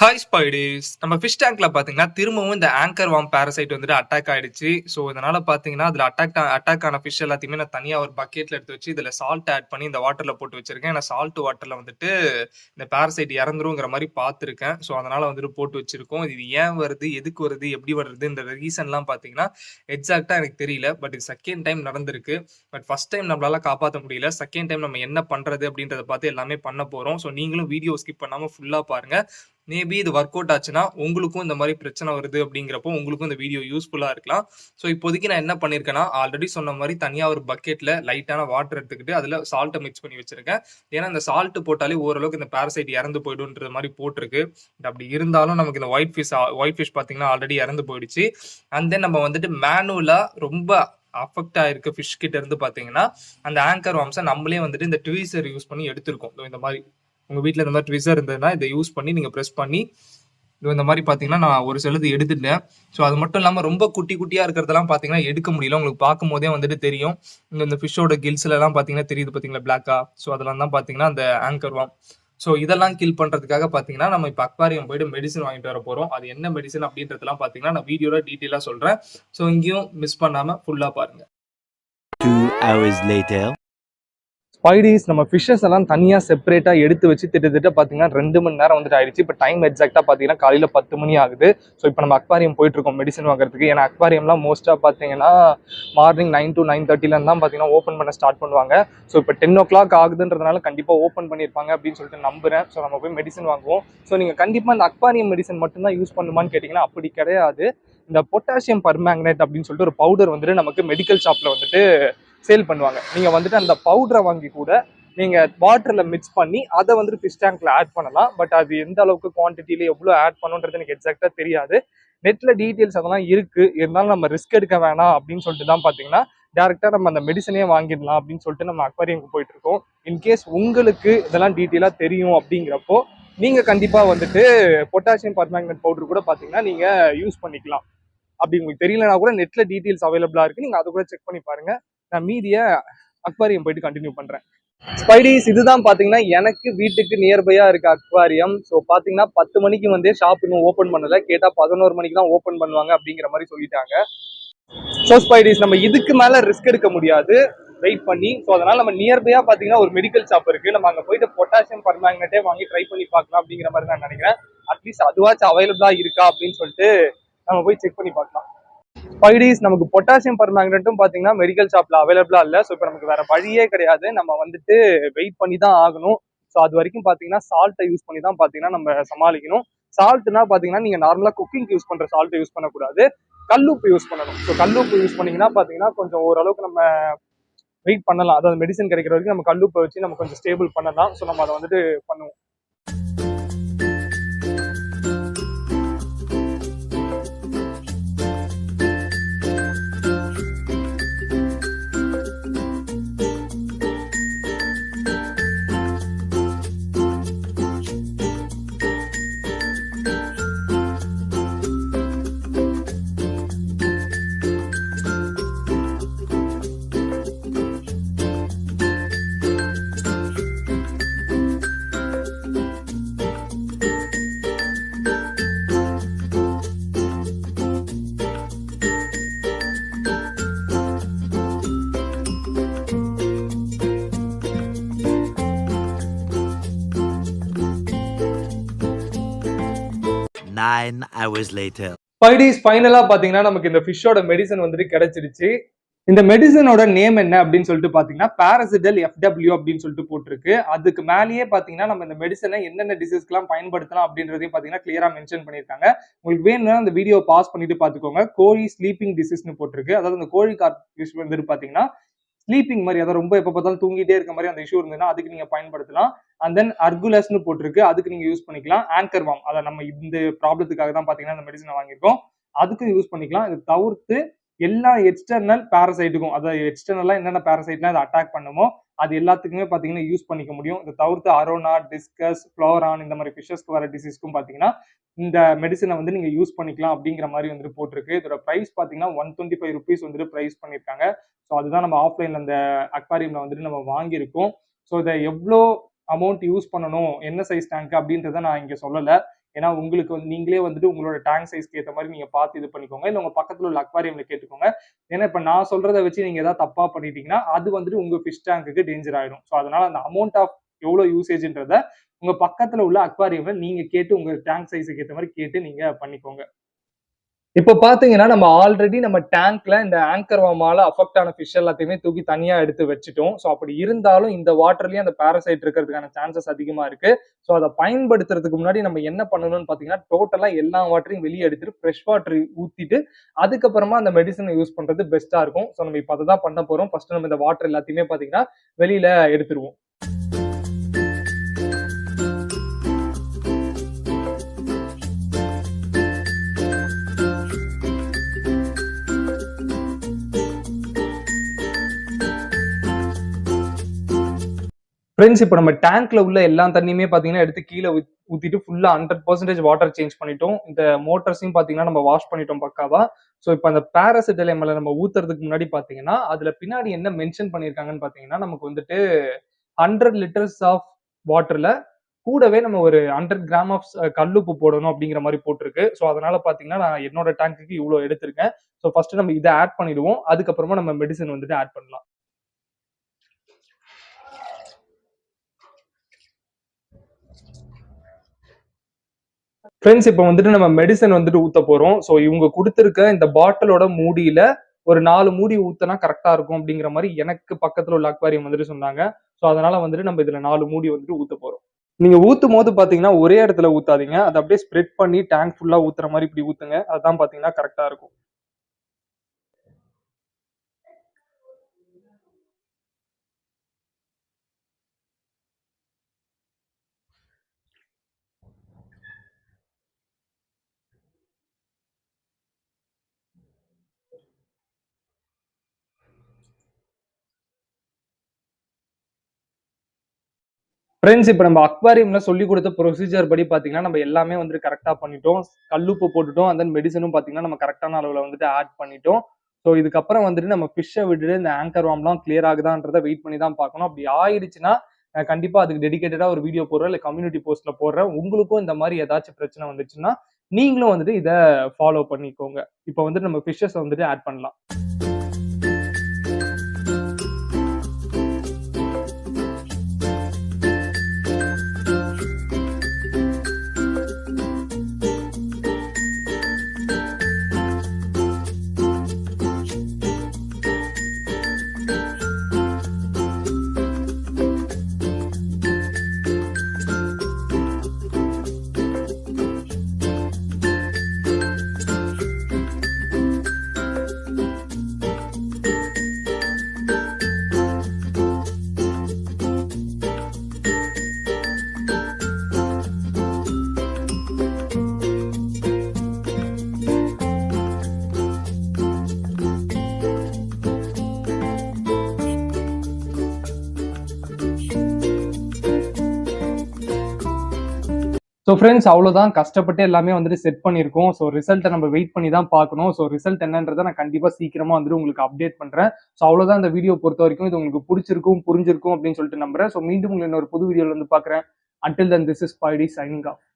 Hi ஸ்பைடிஸ். நம்ம fish டேங்க்ல பாத்தீங்கன்னா, திரும்பவும் இந்த ஆங்கர் வார்ம் பாரசைட் வந்துட்டு அட்டாக் ஆயிடுச்சு. ஸோ, இதனால பாத்தீங்கன்னா, அதுல அட்டாக் ஆன ஃபிஷ் எல்லாத்தையுமே நான் தனியா ஒரு பக்கெட்ல எடுத்து வச்சு, இதுல சால்ட் ஆட் பண்ணி இந்த வாட்டர்ல போட்டு வச்சிருக்கேன். ஏன்னா சால்ட் வாட்டர்ல வந்துட்டு இந்த பாரசைட் இறந்துருங்கிற மாரி பாத்துருக்கேன். ஸோ, அதனால வந்துட்டு போட்டு வச்சிருக்கோம். இது ஏன் வருது? எதுக்கு வருது? எப்படி வருது? இந்த ரீசன்லாம் பாத்தீங்கன்னா, எக்ஸாக்ட்டா எனக்கு தெரியல. பட் இது செகண்ட் டைம் நடந்திருக்கு. பட் ஃபர்ஸ்ட் டைம் நம்மளால காப்பாத்த முடியல. செகண்ட் டைம் நம்ம என்ன பண்றது? அப்படின்றத பாத்து எல்லாமே பண்ண போறோம். ஸோ, நீங்களும் வீடியோ ஸ்கிப் பண்ணாம ஃபுல்லா பாருங்க. மேபி இது ஒர்க் அவுட் ஆச்சுன்னா உங்களுக்கும் இந்த மாதிரி பிரச்சனை வருது அப்படிங்கிறப்போ உங்களுக்கும் இந்த வீடியோ யூஸ்ஃபுல்லா இருக்கலாம். ஸோ இப்போதைக்கு நான் என்ன பண்ணியிருக்கேன்னா, ஆல்ரெடி சொன்ன மாதிரி தனியா ஒரு பக்கெட்ல லைட்டான வாட்டர் எடுத்துக்கிட்டு அதுல சால்ட்டை மிக்ஸ் பண்ணி வச்சிருக்கேன். ஏன்னா இந்த சால்ட் போட்டாலே ஓரளவுக்கு இந்த பாரசைட் இறந்து போயிடும்ன்ற மாதிரி போட்டிருக்கு. அப்படி இருந்தாலும் நமக்கு இந்த ஒயிட் ஃபிஷ் பாத்தீங்கன்னா ஆல்ரெடி இறந்து போயிடுச்சு. அண்ட் தென் நம்ம வந்துட்டு மேனுவலா ரொம்ப அஃபெக்ட் ஆயிருக்க ஃபிஷ் கிட்ட இருந்து பாத்தீங்கன்னா அந்த ஆங்கர் வார்ம்ஸை நம்மளே வந்துட்டு இந்த ட்வீசர் யூஸ் பண்ணி எடுத்திருக்கோம். இந்த மாதிரி உங்க வீட்டில் இந்த மாதிரி ட்விசர் இருந்ததுன்னா இதை யூஸ் பண்ணி நீங்கள் ப்ரெஸ் பண்ணி இந்த மாதிரி பார்த்தீங்கன்னா நான் ஒரு சிலது எடுத்துட்டேன். ஸோ அது மட்டும் இல்லாமல் ரொம்ப குட்டி குட்டியாக இருக்கிறதெல்லாம் பார்த்தீங்கன்னா எடுக்க முடியல. உங்களுக்கு பார்க்கும் போதே வந்துட்டு தெரியும். இந்த ஃபிஷ்ஷோட கில்ஸ்லாம் பார்த்தீங்கன்னா தெரியுது பார்த்தீங்களா பிளாக்கா. ஸோ அதெல்லாம் தான் பார்த்தீங்கன்னா அந்த ஆங்கர் வார்ம். ஸோ இதெல்லாம் கில் பண்ணுறதுக்காக பார்த்தீங்கன்னா நம்ம இப்போ அக்வாரியம் போயிட்டு மெடிசன் வாங்கிட்டு வர போகிறோம். அது என்ன மெடிசன் அப்படின்றதெல்லாம் பார்த்தீங்கன்னா நான் வீடியோவில் டீட்டெயிலாக சொல்கிறேன். ஸோ இங்கேயும் மிஸ் பண்ணாமல் ஃபுல்லாக பாருங்கள். 2 hours later. ஸ்பைடிஸ் நம்ம ஃபிஷ்ஷஸ் எல்லாம் தனியாக செப்பரேட்டாக எடுத்து வச்சு திட்டத்தட்ட பார்த்தீங்கன்னா 2 மணி நேரம் வந்துட்டு ஆயிடுச்சு. இப்போ டைம் எக்ஸாக்டாக பார்த்தீங்கன்னா காலையில் 10 மணி ஆகுது. ஸோ இப்போ நம்ம அக்வாரியம் போயிட்டு இருக்கோம் மெடிசன் வாங்குறதுக்கு. ஏன்னா அக்வாரியம்லாம் மோஸ்ட்டாக பார்த்தீங்கன்னா மார்னிங் 9 to 9:30 தான் பார்த்தீங்கன்னா ஓப்பன் பண்ண ஸ்டார்ட் பண்ணுவாங்க. ஸோ இப்போ 10 o'clock ஆகுதுன்றதுனால கண்டிப்பாக ஓப்பன் பண்ணியிருப்பாங்க அப்படின்னு சொல்லிட்டு நம்புறேன். ஸோ நம்ம போய் மெடிசன் வாங்குவோம். ஸோ நீங்கள் கண்டிப்பாக இந்த அக்வாரியம் மெடிசன் மட்டும்தான் யூஸ் பண்ணுமான்னு கேட்டிங்கன்னா அப்படி கிடையாது. இந்த பொட்டாசியம் பர்மேங்கனேட் அப்படின்னு சொல்லிட்டு ஒரு பவுடர் வந்துட்டு நமக்கு மெடிக்கல் ஷாப்பில் வந்துட்டு சேல் பண்ணுவாங்க. நீங்க வந்துட்டு அந்த பவுடரை வாங்கி கூட நீங்க வாட்டர்ல மிக்ஸ் பண்ணி அதை வந்துட்டு ஃபிஷ் டேங்க்ல ஆட் பண்ணலாம். பட் அது எந்த அளவுக்கு குவான்டிட்டியில எவ்வளவு ஆட் பண்ணுன்றது எனக்கு எக்ஸாக்டா தெரியாது. நெட்ல டீட்டெயில்ஸ் அதெல்லாம் இருக்கு. இருந்தாலும் நம்ம ரிஸ்க் எடுக்க வேணாம் அப்படின்னு சொல்லிட்டு தான் பாத்தீங்கன்னா டேரக்டா நம்ம அந்த மெடிசனே வாங்கிடலாம் அப்படின்னு சொல்லிட்டு நம்ம அக்வாரியம்க்கு போயிட்டு இருக்கோம். இன்கேஸ் உங்களுக்கு இதெல்லாம் டீட்டெயிலா தெரியும் அப்படிங்கிறப்போ நீங்க கண்டிப்பா வந்துட்டு பொட்டாசியம் பர்மேங்கனேட் பவுடர் கூட பாத்தீங்கன்னா நீங்க யூஸ் பண்ணிக்கலாம். அப்படி உங்களுக்கு தெரியலனா கூட நெட்ல டீட்டெயில்ஸ் அவைலபிளா இருக்கு. நீங்க அதை கூட செக் பண்ணி பாருங்க. நான் மீதியை அக்வாரியம் போயிட்டு கண்டினியூ பண்றேன். ஸ்பைடிஸ் இதுதான் பாத்தீங்கன்னா எனக்கு வீட்டுக்கு நியர்பையா இருக்க அக்வாரியம். ஸோ பாத்தீங்கன்னா 10 மணிக்கு வந்து ஷாப் இன்னும் ஓப்பன் பண்ணல. கேட்டா 11 மணிக்கு தான் ஓப்பன் பண்ணுவாங்க அப்படிங்கிற மாதிரி சொல்லிட்டாங்க. ஸோ ஸ்பைடிஸ் நம்ம இதுக்கு மேல ரிஸ்க் எடுக்க முடியாது வெயிட் பண்ணி. ஸோ அதனால நம்ம நியர்பையா பாத்தீங்கன்னா ஒரு மெடிக்கல் ஷாப் இருக்கு. நம்ம அங்க போயிட்டு பொட்டாசியம் பர்மேங்கனேட்டே வாங்கி ட்ரை பண்ணி பார்க்கலாம் அப்படிங்கிற மாதிரி நான் நினைக்கிறேன். அட்லீஸ்ட் அதுவாச்சும் அவைலபிளா இருக்கா அப்படின்னு சொல்லிட்டு நம்ம போய் செக் பண்ணி பார்க்கலாம். ஸ்பைடிஸ் நமக்கு பொட்டாசியம் பர்மேங்கனேட்டும் பாத்தீங்கன்னா மெடிக்கல் ஷாப்ல அவைலபிளா இல்ல. ஸோ இப்போ நமக்கு வேற வழியே கிடையாது. நம்ம வந்துட்டு வெயிட் பண்ணி தான் ஆகணும். ஸோ அது வரைக்கும் பாத்தீங்கன்னா சால்ட்டை யூஸ் பண்ணி தான் பாத்தீங்கன்னா நம்ம சமாளிக்கணும். சால்ட்னா பாத்தீங்கன்னா நீங்க நார்மலா குக்கிங் யூஸ் பண்ற சால்ட்டை யூஸ் பண்ணக்கூடாது. கல்லுப்பு யூஸ் பண்ணணும். ஸோ கல்லுப்பு யூஸ் பண்ணீங்கன்னா பாத்தீங்கன்னா கொஞ்சம் ஓரளவுக்கு நம்ம வெயிட் பண்ணலாம். அதாவது மெடிசன் கிடைக்கிற வரைக்கும் நம்ம கல்லுப்பை வச்சு நம்ம கொஞ்சம் ஸ்டேபிள் பண்ணலாம். ஸோ நம்ம அதை வந்துட்டு பண்ணுவோம். Nine hours later. ஸ்பைடிஸ் ஃபைனலா பாத்தீங்கன்னா நமக்கு இந்த ஃபிஷ்ஷோட மெடிசன் வந்துட்டு கிடைச்சிருச்சு. இந்த மெடிசனோட நேம் என்ன அப்படின்னு சொல்லிட்டு பாத்தீங்கன்னா பாராசிட்டல் FW அப்படின்னு சொல்லிட்டு போட்டிருக்கு. அதுக்கு மேலேயே பாத்தீங்கன்னா நம்ம இந்த மெடிசனை என்னென்ன டிசீஸ்க்கெல்லாம் பயன்படுத்தலாம் அப்படின்றதையும் பாத்தீங்கன்னா கிளியரா மென்ஷன் பண்ணியிருக்காங்க. உங்களுக்கு வேணும்னா அந்த வீடியோ பாஸ் பண்ணிட்டு பாத்துக்கோங்க. கோழி ஸ்லீப்பிங் டிசீஸ்னு போட்டிருக்கு. அதாவது இந்த கோழி கார்டிஸ் வந்துட்டு பாத்தீங்கன்னா ஸ்லீப்பிங் மாதிரி, அதாவது ரொம்ப எப்ப பார்த்தாலும் தூங்கிட்டே இருக்க மாதிரி அந்த இஷ்யூ இருந்ததுன்னா அதுக்கு நீங்க பயன்படுத்தலாம். அண்ட் தென் அர்குலஸ்னு போட்டிருக்கு. அதுக்கு நீங்க யூஸ் பண்ணிக்கலாம். ஆங்கர் வார்ம், அதை நம்ம இந்த ப்ராப்ளத்துக்காக தான் பாத்தீங்கன்னா இந்த மெடிசனை வாங்கியிருக்கோம். அதுக்கு யூஸ் பண்ணிக்கலாம். இது தவிர்த்து எல்லா எக்ஸ்டர்னல் பாரசைட்டுக்கும், அதாவது எக்ஸ்டர்னலா என்னென்ன பாரசைட்லாம் அதை அட்டாக் பண்ணுமோ அது எல்லாத்துக்குமே பாத்தீங்கன்னா யூஸ் பண்ணிக்க முடியும். இதை தவிர்த்து அரோனா, டிஸ்கஸ், ஃப்ளோரான் இந்த மாதிரி ஃபிஷஸ்க்கு வர டிசீஸ்க்கும் பாத்தீங்கன்னா இந்த மெடிசனை வந்து நீங்க யூஸ் பண்ணிக்கலாம் அப்படிங்கிற மாதிரி வந்துட்டு போட்டிருக்கு. இதோட பிரைஸ் பாத்தீங்கன்னா 125 rupees வந்துட்டு பிரைஸ் பண்ணிருக்காங்க. ஸோ அதுதான் நம்ம ஆஃப்லைன்ல அந்த அக்வாரியம்ல வந்துட்டு நம்ம வாங்கியிருக்கோம். ஸோ இதை எவ்வளோ அமௌண்ட் யூஸ் பண்ணணும், என்ன சைஸ் டேங்க் அப்படின்றத நான் இங்க சொல்லலை. ஏன்னா உங்களுக்கு வந்து நீங்களே வந்துட்டு உங்களோட டேங்க் சைஸ்க்கு ஏற்ற மாதிரி நீங்க பார்த்து இது பண்ணிக்கோங்க. இல்ல உங்க பக்கத்துல உள்ள அக்வாரியம்ல கேட்டுக்கோங்க. ஏன்னா இப்ப நான் சொல்றத வச்சு நீங்க ஏதாவது தப்பா பண்ணிட்டீங்கன்னா அது வந்துட்டு உங்க ஃபிஷ் டேங்க்குக்கு டேஞ்சர் ஆயிடும். ஸோ அதனால அந்த அமௌண்ட் ஆஃப் எவ்வளவு யூசேஜ்ன்றத உங்க பக்கத்துல உள்ள அக்வாரியம்ல நீங்க கேட்டு உங்க டேங்க் சைஸ்க்கு ஏற்ற மாதிரி கேட்டு நீங்க பண்ணிக்கோங்க. இப்ப பாத்தீங்கன்னா நம்ம ஆல்ரெடி நம்ம டேங்க்ல இந்த ஆங்கர் வார்மால அஃபெக்ட் ஆன ஃபிஷ் எல்லாத்தையுமே தூக்கி தனியா எடுத்து வச்சுட்டோம். ஸோ அப்படி இருந்தாலும் இந்த வாட்டர்லயும் அந்த பாராசைட் இருக்கிறதுக்கான சான்சஸ் அதிகமா இருக்கு. ஸோ அதை பயன்படுத்துறதுக்கு முன்னாடி நம்ம என்ன பண்ணணும்னு பாத்தீங்கன்னா டோட்டலா எல்லா வாட்டரையும் வெளியே எடுத்துட்டு ஃப்ரெஷ் வாட்டர் ஊத்திட்டு அதுக்கப்புறமா அந்த மெடிசனை யூஸ் பண்றது பெஸ்டா இருக்கும். ஸோ நம்ம இப்ப அதை தான் பண்ண போறோம். ஃபர்ஸ்ட் நம்ம இந்த வாட்டர் எல்லாத்தையுமே பாத்தீங்கன்னா வெளியில எடுத்துருவோம். ஃப்ரெண்ட்ஸ் இப்போ நம்ம டேங்க்ல உள்ள எல்லா தண்ணியுமே பாத்தீங்கன்னா எடுத்து கீழே ஊத்திட்டு ஃபுல்லா 100% வாட்டர் சேஞ்ச் பண்ணிட்டோம். இந்த மோட்டர்ஸையும் பாத்தீங்கன்னா நம்ம வாஷ் பண்ணிட்டோம் பக்காவா. ஸோ இப்போ அந்த பாராசிட்டல் எம்எல் நம்ம ஊத்துறதுக்கு முன்னாடி பாத்தீங்கன்னா அதுல பின்னாடி என்ன மென்ஷன் பண்ணிருக்காங்கன்னு பாத்தீங்கன்னா நமக்கு வந்துட்டு 100 லிட்டர்ஸ் ஆஃப் வாட்டர்ல கூடவே நம்ம ஒரு 100 கிராம் ஆஃப் கல்லுப்பு போடணும் அப்படிங்கிற மாதிரி போட்டிருக்கு. ஸோ அதனால பாத்தீங்கன்னா நான் என்னோட டேங்க்குக்கு இவ்வளவு எடுத்திருக்கேன். ஸோ ஃபர்ஸ்ட் நம்ம இதை ஆட் பண்ணிடுவோம். அதுக்கப்புறமா நம்ம மெடிசன் வந்துட்டு ஆட் பண்ணலாம். ஃப்ரெண்ட்ஸ் இப்போ வந்துட்டு நம்ம மெடிசன் வந்துட்டு ஊத்த போறோம். ஸோ இவங்க கொடுத்துருக்க இந்த பாட்டிலோட மூடியில ஒரு 4 மூடி ஊத்தினா கரெக்டா இருக்கும் அப்படிங்கிற மாதிரி எனக்கு பக்கத்துல உள்ள அக்வாரியம் வந்துட்டு சொன்னாங்க. ஸோ அதனால வந்துட்டு நம்ம இதுல 4 மூடி வந்துட்டு ஊத்த போறோம். நீங்க ஊத்தும் போது பாத்தீங்கன்னா ஒரே இடத்துல ஊத்தாதீங்க. அதை அப்படியே ஸ்ப்ரெட் பண்ணி டேங்க் ஃபுல்லா ஊத்துற மாதிரி இப்படி ஊத்துங்க. அதான் பாத்தீங்கன்னா கரெக்டா இருக்கும். ஃப்ரெண்ட்ஸ் இப்போ நம்ம அக்வாரியம்ல சொல்லி கொடுத்த ப்ரொசீஜர் படி பாத்தீங்கன்னா நம்ம எல்லாமே வந்துட்டு கரெக்டா பண்ணிட்டோம். கல்லுப்பு போட்டுட்டோம். அந்த மெடிசனும் பாத்தீங்கன்னா நம்ம கரெக்டான அளவுல வந்துட்டு ஆட் பண்ணிட்டோம். ஸோ இதுக்கப்புறம் வந்துட்டு நம்ம ஃபிஷ்ஷை விட்டுட்டு இந்த ஆங்கர் வார்ம்லாம் கிளியர் ஆகுதான்றதை வெயிட் பண்ணி தான் பார்க்கணும். அப்படி ஆயிடுச்சுன்னா கண்டிப்பா அதுக்கு டெடிகேட்டடா ஒரு வீடியோ போடுறேன், இல்லை கம்யூனிட்டி போஸ்ட்ல போடுறேன். உங்களுக்கும் இந்த மாதிரி ஏதாச்சும் பிரச்சனை வந்துச்சுன்னா நீங்களும் வந்துட்டு இதை ஃபாலோ பண்ணிக்கோங்க. இப்போ வந்துட்டு நம்ம ஃபிஷ்ஷஸ் வந்துட்டு ஆட் பண்ணலாம். ஸோ ஃப்ரெண்ட்ஸ் அவ்வளோதான், கஷ்டப்பட்டு எல்லாமே வந்துட்டு செட் பண்ணியிருக்கோம். ஸோ ரிசல்ட்டை நம்ம வெயிட் பண்ணி தான் பார்க்கணும். ஸோ ரிசல்ட் என்னன்றதை நான் கண்டிப்பாக சீக்கிரமாக வந்துட்டு உங்களுக்கு அப்டேட் பண்ணுறேன். ஸோ அவ்வளோதான் இந்த வீடியோ பொறுத்த வரைக்கும். இது உங்களுக்கு பிடிச்சிருக்கும் புரிஞ்சிருக்கும் அப்படின்னு சொல்லிட்டு நம்புறேன். ஸோ மீண்டும் உங்களை இன்னொரு புது வீடியோவில் வந்து பார்க்குறேன். Until then, this is Spidey signing off.